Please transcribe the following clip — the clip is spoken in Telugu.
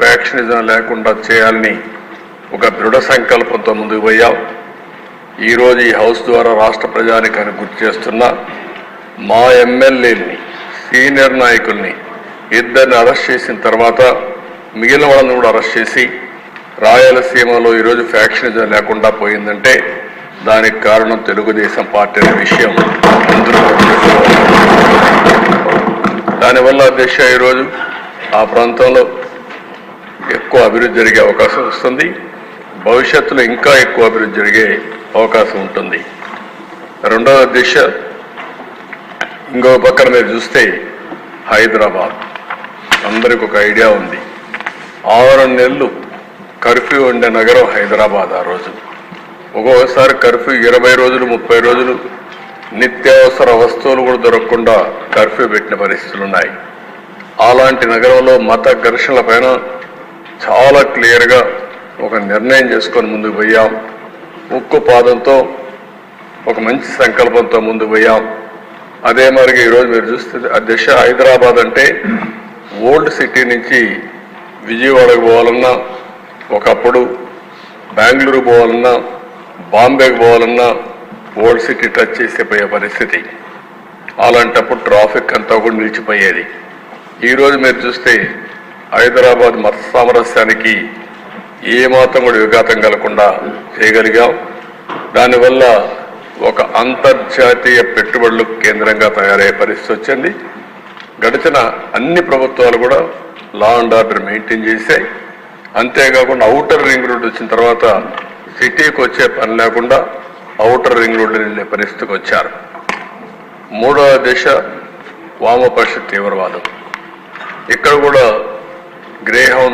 ఫ్యాక్షనిజం లేకుండా చేయాలని ఒక దృఢ సంకల్పంతో ముందుకు పోయాం. ఈరోజు ఈ హౌస్ ద్వారా రాష్ట్ర ప్రజానికాన్ని గుర్తు చేస్తున్నా, మా ఎమ్మెల్యేలని సీనియర్ నాయకుల్ని ఇద్దరిని అరెస్ట్ చేసిన తర్వాత మిగిలిన వాళ్ళని కూడా అరెస్ట్ చేసి రాయలసీమలో ఈరోజు ఫ్యాక్షనిజం లేకుండా పోయిందంటే దానికి కారణం తెలుగుదేశం పార్టీ అనే విషయం అందరూ. దానివల్ల దిశ ఈరోజు ఆ ప్రాంతంలో ఎక్కువ అభివృద్ధి జరిగే అవకాశం వస్తుంది. భవిష్యత్తులో ఇంకా ఎక్కువ అభివృద్ధి జరిగే అవకాశం ఉంటుంది. రెండవ దిశ ఇంకో పక్కన మీరు చూస్తే హైదరాబాద్ అందరికి ఒక ఐడియా ఉంది. 6 నెలలు కర్ఫ్యూ ఉండే నగరం హైదరాబాద్. ఆ రోజు ఒక్కొక్కసారి కర్ఫ్యూ 20 రోజులు 30 రోజులు నిత్యావసర వస్తువులు కూడా దొరకకుండా కర్ఫ్యూ పెట్టిన పరిస్థితులు ఉన్నాయి. అలాంటి నగరంలో మత ఘర్షణల పైన చాలా క్లియర్గా ఒక నిర్ణయం చేసుకొని ముందుకు పోయాం. ఉక్కు పాదంతో ఒక మంచి సంకల్పంతో ముందుకు పోయాం. అదే మరి ఈరోజు మీరు చూస్తే ఆ దిశ హైదరాబాద్ అంటే ఓల్డ్ సిటీ నుంచి విజయవాడకు పోవాలన్నా, ఒకప్పుడు బెంగళూరు పోవాలన్నా, బాంబేకి పోవాలన్నా ఓల్డ్ సిటీ టచ్ చేసి పోయే పరిస్థితి. అలాంటప్పుడు ట్రాఫిక్ అంతా కూడా నిలిచిపోయేది. ఈరోజు మీరు చూస్తే హైదరాబాద్ మత సామరస్యానికి ఏమాత్రం కూడా విఘాతం కలగకుండా చేయగలిగాం. దానివల్ల ఒక అంతర్జాతీయ పెట్టుబడులు కేంద్రంగా తయారయ్యే పరిస్థితి వచ్చింది. గడిచిన అన్ని ప్రభుత్వాలు కూడా లా అండ్ ఆర్డర్ మెయింటైన్ చేశాయి. అంతేకాకుండా ఔటర్ రింగ్ రోడ్ వచ్చిన తర్వాత సిటీకి వచ్చే పని లేకుండా ఔటర్ రింగ్ రోడ్లు వెళ్ళే పరిస్థితికి వచ్చారు. మూడవ దిశ వామపక్ష తీవ్రవాదం. ఇక్కడ కూడా గ్రే హౌండ్